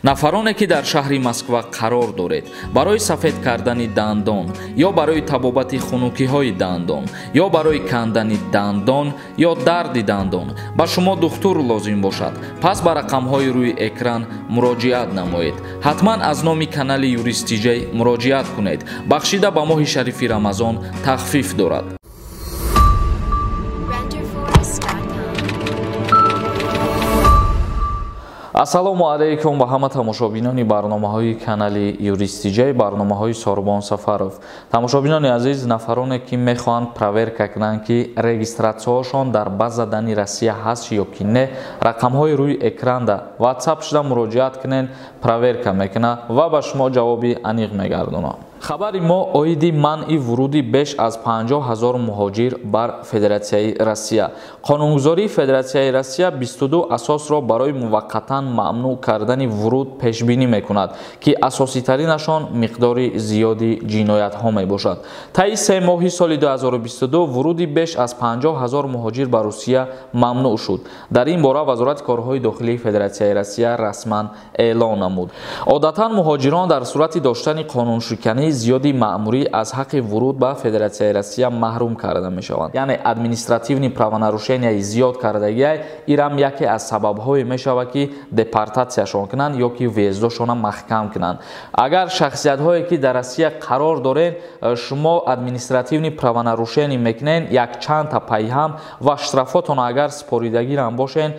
нафароне ки дар шаҳри москва қарор доред барои сафед кардани дандон ё барои табобати хунукиҳои дандон ё барои кандани дандон ё дарди дандон ба шумо духтур лозим бошад, пас ба рақамҳои рӯи экран муроҷиат намоед. ҳатман аз номи канали юристиҷей муроҷиат кунед. бахшида ба моҳи шарифи рамазон тахфиф дорад. ассалому алайкум ба ҳама тамошобинони барномаҳои канали юристиҷей, барномаҳои Сорбон Сафаров. Тамошобинони азиз, нафароне ки мехоҳанд проверка кунанд ки регистратсияҳошон дар базадани Россия ҳаст ё ки не, рақамҳои рӯи экран да WhatsApp шуда муроҷиат кунед, проверка мекунад ва ба шумо ҷавоби аниқ мегардонад. хабари мо оиди манъи вуруди беш аз 50 000 муҳоҷир бар Федератсияи Россия. қонунгузории Федератсияи Россия 22 асосро барои муваққатан мамнӯъ кардани вуруд пешбинӣ мекунад ки асоситаринашон миқдори зиёди ҷиноятҳо мебошад. таи 3 моҳи соли 2022 вуруди беш аз 50 000 муҳоҷир ба Русия мамнӯъ шуд. дар ин бора вазорати корҳои дохилии Федератсияи Россия расман эълон намуд. одатан муҳоҷирон дар сурати доштани қонуншиканӣ зиёди маъмурӣ аз ҳаққи вуруд ба Федератсияи Россия маҳрум карда мешаванд. яъне административни правонарушенияи зиёд кардагиай ирам яке аз сабабҳое мешавад ки депортатсияшон кунанд ё ки въездошона маҳкам кунанд. агар шахсиятҳое ки дар Россия қарор доред, шумо административни правонарушенӣ мекунед, якчандта пайҳам ва штрафотон агар споридагирам бошен,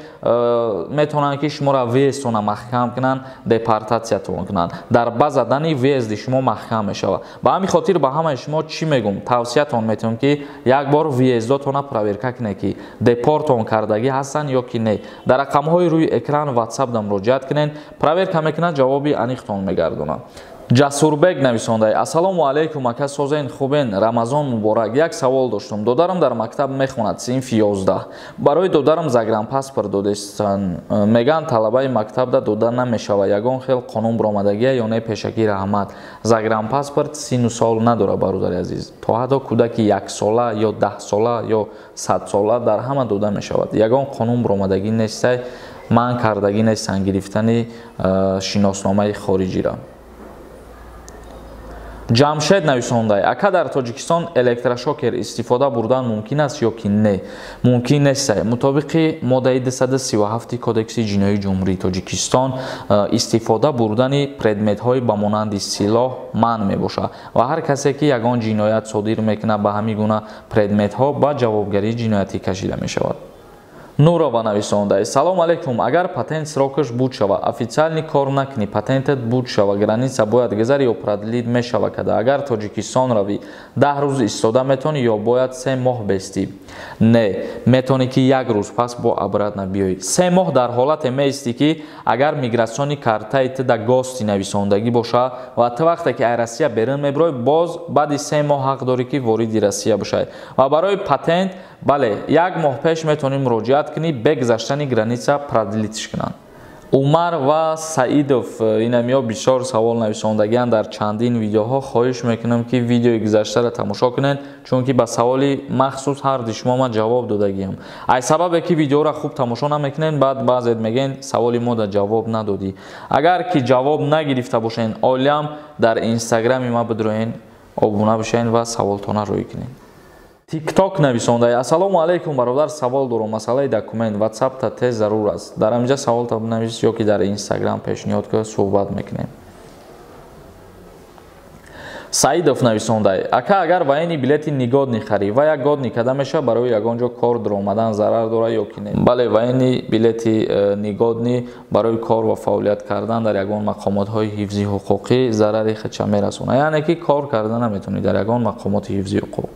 метавонанд ки шуморо въездтона маҳкам кунанд, депортатсиятон кунанд. дар базадани въезди шумо маҳкам мешавад. ба ҳамин хотир ба ҳамаи шумо чӣ мегум? тавсиятон метавонам ки як бор въездотона проверка кунед ки депортон кардагӣ ҳастанд ё ки не. дар рақамҳои рӯи экран WhatsApp да муроҷиат кунед, проверка мекунад, ҷавоби аниқтон мегардонад. ҷасурбек нависондай: ассалому алайкум ака, созен хубен, рамазон муборак. як савол доштум. додарам дар мактаб мехонад, синфи 11. барои додарам загранпаспорт додестан. меган талабаи мактабда дода намешава. ягон хел қонун биромадагия ё не? пешакӣ раҳмат. загранпаспорт сину сол надора бародари азиз. то ҳатто кӯдаки 1 сола ё 10 сола ё 100 сола дар ҳама дода мешавад. ягон қонун биромадагӣ нестай, ман кардагӣ нестан гирифтани шиносномаи хориҷира. ҷамшед нависондай: ака, дар Тоҷикистон электрошокер истифода бурдан мумкин аст ё ки не? мумкин нестай. мутобиқи моддаи 237 кодекси ҷиноии ҷумҳурии Тоҷикистон истифода бурдани предметҳои ба монанди силоҳ манъ мебошад ва ҳар касе ки ягон ҷиноят содир мекунад ба ҳамин гуна предметҳо ба ҷавобгарии ҷиноятӣ кашида мешавад. нурова нависондай: салом алейкум, агар патент срокаш буд шава, официални кор накуни, патентат буд шава, граница бояд гузари ё продлид мешава када. агар Тоҷикистон рави 10 рӯз истода метавонӣ ё бояд 3 моҳ бестӣ? не, метавонӣ ки 1 рӯз пас бо обратно биёӣ. 3 моҳ дар ҳолате меистӣ ки агар миграсиони картаи тда гости нависондагӣ боша ва ту вақте ки ай Россия берун меброӣ, боз баъди 3 моҳ ҳақ дорӣ ки вориди Россия бошад. ва барои патент бале 1 моҳ пеш метавонӣ муроҷиат кунӣ, бегузаштани граница продлитиш кунанд. умар ва саидов инамиё бисёр савол нависондагианд дар чандин видеоҳо. хоҳиш мекунам ки видеои гузаштаро тамошо кунед, чунки ба саволи махсус ҳарди шумо ман ҷавоб додагиам. ай сабабе ки видеоро хуб тамошо намекунед, баъд баъзет мегӯед саволи мо да ҷавоб надодӣ. агар ки ҷавоб нагирифта бошед, олиам дар инстаграми ма бидроен, обуна бишед ва саволтона рӯй кунед. тикток нависондай: ассалому алейкум бародар, савол дорам, масъалаи документ WhatsApp та тез зарур аст. дар инҷа саволта навис ё ки дар инстаграм пешниҳод ка суҳбат мекунем. саидов нависондай: ака, агар ваени билети нигодни харӣ ва як годни када меша, барои ягонҷо кор диромадан зарар дора ё ки не? бале, ваени билети нигодни барои кор ва фаъолият кардан дар ягон мақомотҳои ҳифзи ҳуқуқӣ зарари хача мерасонад, яъне ки кор карда наметавонӣ дар ягон мақомоти ҳифзи ҳуқуқ.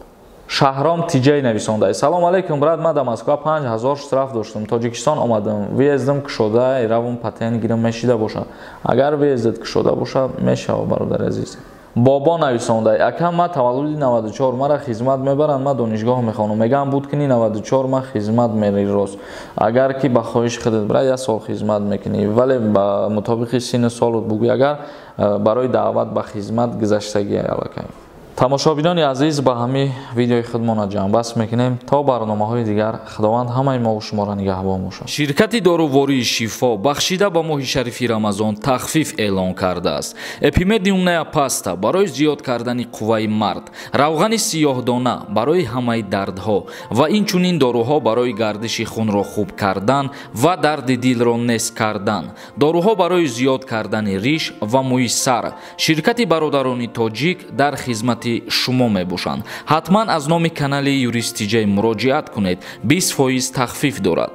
шаҳром тиҷей нависондай: салом алейкум брат, ман дар Москва 5000 штраф доштам, Тоҷикистон омадам, въездам кушода, равм патент гирам мешида бошад. агар въездат кушода бошад, мешава бародари азиз. бобо нависондай: ака, ман таваллуди 94, мара хизмат мебаранд, ман донишгоҳ мехонам, мегӯям буд кини 94 ман хизмат мери рост. агар ки ба хоҳиш худат брат 1 сол хизмат мекунӣ, вале ба мутобиқи синни солут бугӯ, агар барои даъват ба хизмат гузаштагӣ аллакай. тамошобинони азиз, ба ҳамин видеои худмона ҷамъбаст мекунем то барномаҳои дигар. худованд ҳамаи мо шуморо нигаҳбон бошад. Ширкати дорувории Шифо бахшида ба моҳи шарифи Рамазон тахфиф эълон кардааст. Эпимедиум неа паста барои зиёд кардани қувваи мард, равғани сиёҳдона барои ҳамаи дардҳо ва инчунин доруҳо барои гардиши хунро хуб кардан ва дарди дилро нес кардан, доруҳо барои зиёд кардани риш ва мӯи сар. Ширкати бародарони тоҷик дар хизмати шумо мебошанд. ҳатман аз номи канали юристиҷей муроҷиат кунед. 20% тахфиф дорад.